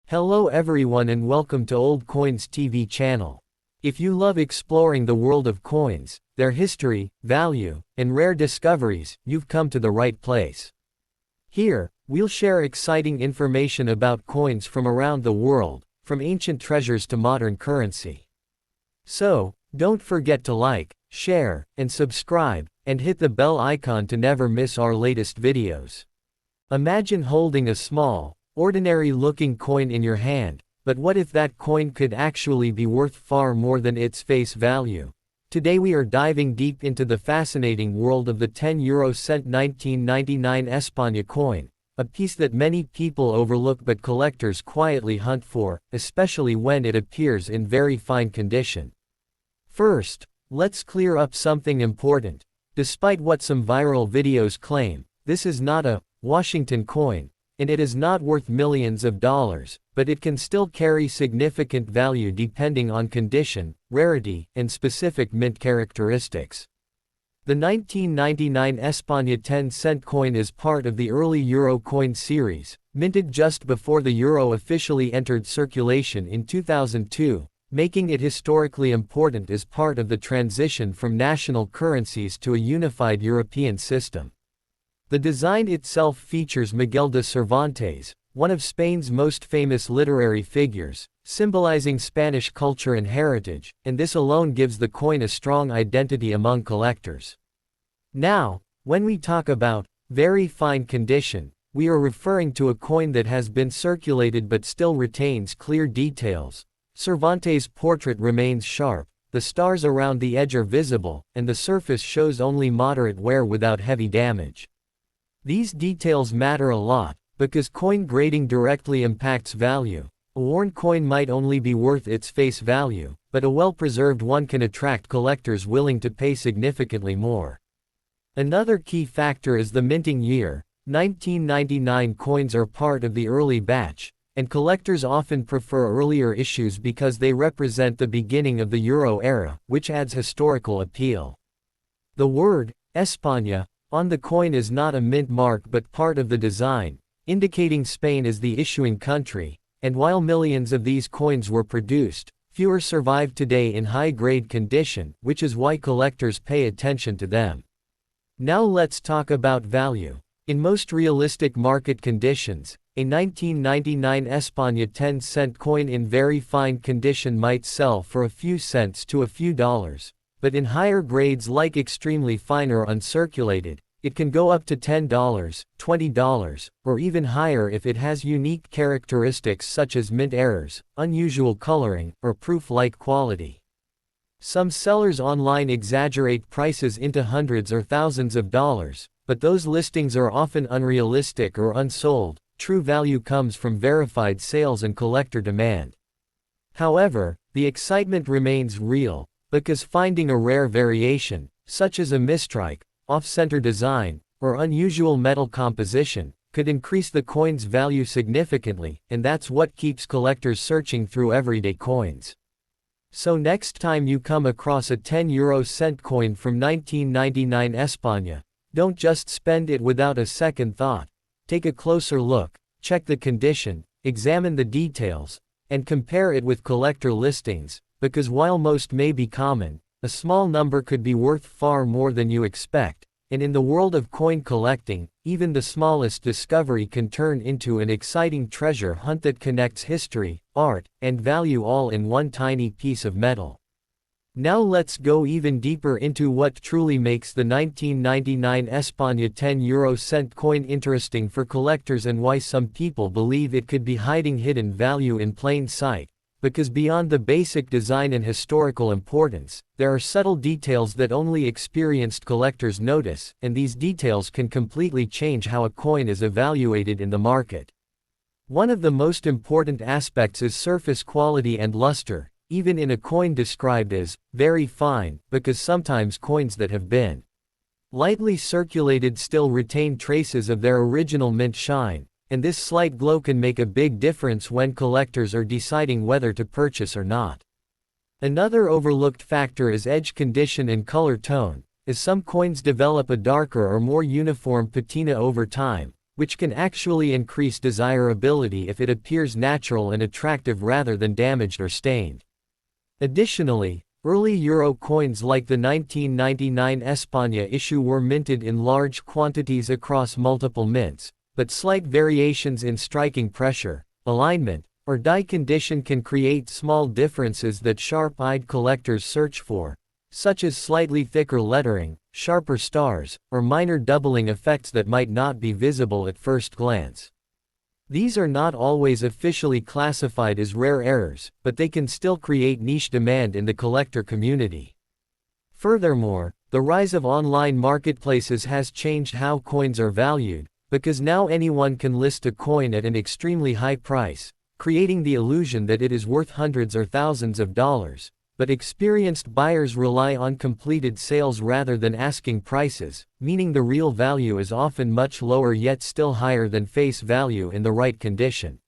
Hello everyone and welcome to Old Coins TV channel. If you love exploring the world of coins, their history, value, and rare discoveries, you've come to the right place. Here, we'll share exciting information about coins from around the world, from ancient treasures to modern currency. So, don't forget to like, share, and subscribe, and hit the bell icon to never miss our latest videos. Imagine holding a small, ordinary-looking coin in your hand, but what if that coin could actually be worth far more than its face value? Today we are diving deep into the fascinating world of the 10-euro-cent 1999 España coin, a piece that many people overlook but collectors quietly hunt for, especially when it appears in very fine condition. First, let's clear up something important. Despite what some viral videos claim, this is not a Washington coin, and it is not worth millions of dollars, but it can still carry significant value depending on condition, rarity, and specific mint characteristics. The 1999 España 10-cent coin is part of the early euro coin series, minted just before the euro officially entered circulation in 2002, making it historically important as part of the transition from national currencies to a unified European system. The design itself features Miguel de Cervantes, one of Spain's most famous literary figures, symbolizing Spanish culture and heritage, and this alone gives the coin a strong identity among collectors. Now, when we talk about very fine condition, we are referring to a coin that has been circulated but still retains clear details. Cervantes' portrait remains sharp, the stars around the edge are visible, and the surface shows only moderate wear without heavy damage. These details matter a lot, because coin grading directly impacts value. A worn coin might only be worth its face value, but a well-preserved one can attract collectors willing to pay significantly more. Another key factor is the minting year. 1999 coins are part of the early batch, and collectors often prefer earlier issues because they represent the beginning of the euro era, which adds historical appeal. The word, España, on the coin is not a mint mark but part of the design, indicating Spain as the issuing country, and while millions of these coins were produced, fewer survive today in high-grade condition, which is why collectors pay attention to them. Now let's talk about value. In most realistic market conditions, a 1999 España 10-cent coin in very fine condition might sell for a few cents to a few dollars. But in higher grades like extremely fine or uncirculated, it can go up to $10, $20, or even higher if it has unique characteristics such as mint errors, unusual coloring, or proof-like quality. Some sellers online exaggerate prices into hundreds or thousands of dollars, but those listings are often unrealistic or unsold. True value comes from verified sales and collector demand. However, the excitement remains real, because finding a rare variation, such as a mistrike, off-center design, or unusual metal composition, could increase the coin's value significantly, and that's what keeps collectors searching through everyday coins. So next time you come across a 10-euro-cent coin from 1999 España, don't just spend it without a second thought. Take a closer look, check the condition, examine the details, and compare it with collector listings. Because while most may be common, a small number could be worth far more than you expect, and in the world of coin collecting, even the smallest discovery can turn into an exciting treasure hunt that connects history, art, and value all in one tiny piece of metal. Now let's go even deeper into what truly makes the 1999 España 10-euro-cent coin interesting for collectors and why some people believe it could be hiding hidden value in plain sight. Because beyond the basic design and historical importance, there are subtle details that only experienced collectors notice, and these details can completely change how a coin is evaluated in the market. One of the most important aspects is surface quality and luster, even in a coin described as very fine, because sometimes coins that have been lightly circulated still retain traces of their original mint shine. And this slight glow can make a big difference when collectors are deciding whether to purchase or not. Another overlooked factor is edge condition and color tone, as some coins develop a darker or more uniform patina over time, which can actually increase desirability if it appears natural and attractive rather than damaged or stained. Additionally, early euro coins like the 1999 España issue were minted in large quantities across multiple mints, but slight variations in striking pressure, alignment, or die condition can create small differences that sharp-eyed collectors search for, such as slightly thicker lettering, sharper stars, or minor doubling effects that might not be visible at first glance. These are not always officially classified as rare errors, but they can still create niche demand in the collector community. Furthermore, the rise of online marketplaces has changed how coins are valued, because now anyone can list a coin at an extremely high price, creating the illusion that it is worth hundreds or thousands of dollars. But experienced buyers rely on completed sales rather than asking prices, meaning the real value is often much lower yet still higher than face value in the right condition.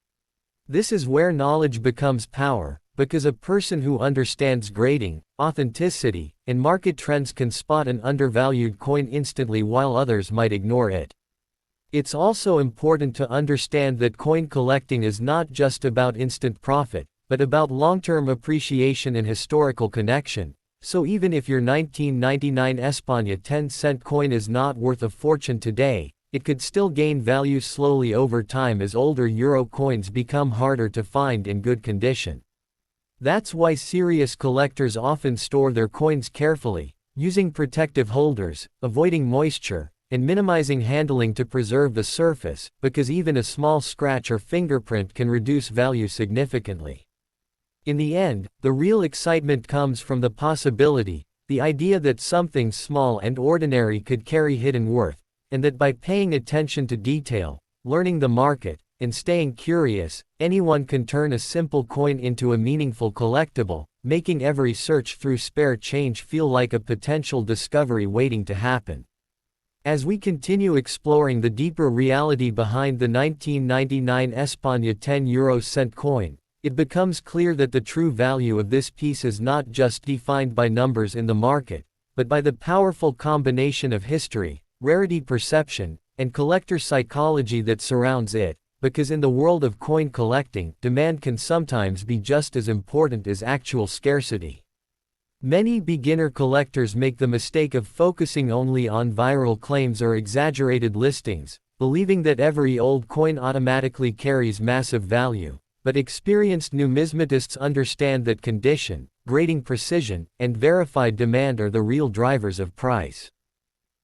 This is where knowledge becomes power, because a person who understands grading, authenticity, and market trends can spot an undervalued coin instantly while others might ignore it. It's also important to understand that coin collecting is not just about instant profit, but about long-term appreciation and historical connection. So even if your 1999 España 10-cent coin is not worth a fortune today, it could still gain value slowly over time as older euro coins become harder to find in good condition. That's why serious collectors often store their coins carefully, using protective holders, avoiding moisture, and minimizing handling to preserve the surface, because even a small scratch or fingerprint can reduce value significantly. In the end, the real excitement comes from the possibility, the idea that something small and ordinary could carry hidden worth, and that by paying attention to detail, learning the market, and staying curious, anyone can turn a simple coin into a meaningful collectible, making every search through spare change feel like a potential discovery waiting to happen. As we continue exploring the deeper reality behind the 1999 España 10-cent coin, it becomes clear that the true value of this piece is not just defined by numbers in the market, but by the powerful combination of history, rarity perception, and collector psychology that surrounds it, because in the world of coin collecting, demand can sometimes be just as important as actual scarcity. Many beginner collectors make the mistake of focusing only on viral claims or exaggerated listings, believing that every old coin automatically carries massive value. But experienced numismatists understand that condition, grading precision, and verified demand are the real drivers of price.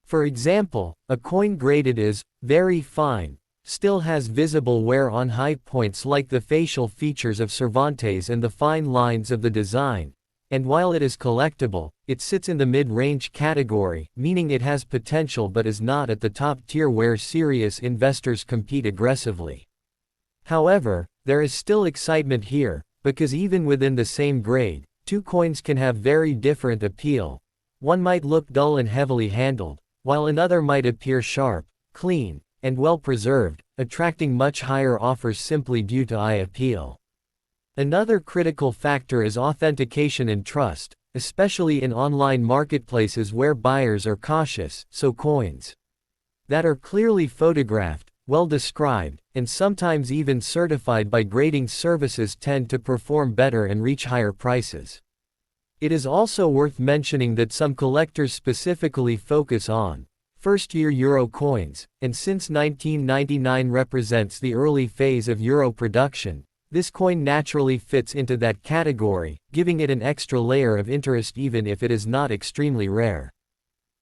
For example, a coin graded as very fine still has visible wear on high points like the facial features of Cervantes and the fine lines of the design, and while it is collectible, it sits in the mid-range category, meaning it has potential but is not at the top tier where serious investors compete aggressively. However, there is still excitement here, because even within the same grade, two coins can have very different appeal. One might look dull and heavily handled, while another might appear sharp, clean, and well preserved, attracting much higher offers simply due to eye appeal. Another critical factor is authentication and trust, especially in online marketplaces where buyers are cautious, so coins that are clearly photographed, well described, and sometimes even certified by grading services tend to perform better and reach higher prices. It is also worth mentioning that some collectors specifically focus on first-year euro coins, and since 1999 represents the early phase of euro production, this coin naturally fits into that category, giving it an extra layer of interest even if it is not extremely rare.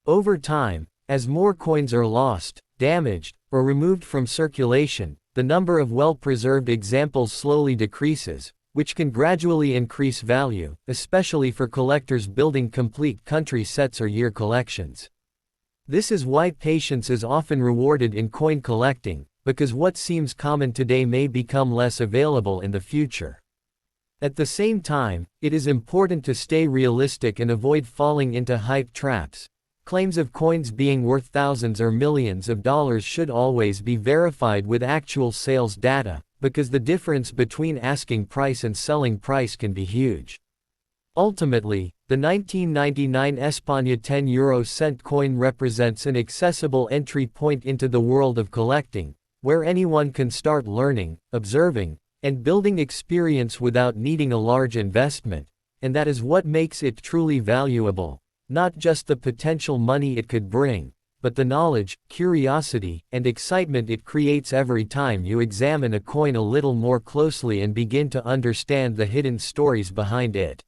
Over time, as more coins are lost, damaged, or removed from circulation, the number of well-preserved examples slowly decreases, which can gradually increase value, especially for collectors building complete country sets or year collections. This is why patience is often rewarded in coin collecting, because what seems common today may become less available in the future. At the same time, it is important to stay realistic and avoid falling into hype traps. Claims of coins being worth thousands or millions of dollars should always be verified with actual sales data, because the difference between asking price and selling price can be huge. Ultimately, the 1999 España 10-cent coin represents an accessible entry point into the world of collecting, where anyone can start learning, observing, and building experience without needing a large investment, and that is what makes it truly valuable, not just the potential money it could bring, but the knowledge, curiosity, and excitement it creates every time you examine a coin a little more closely and begin to understand the hidden stories behind it.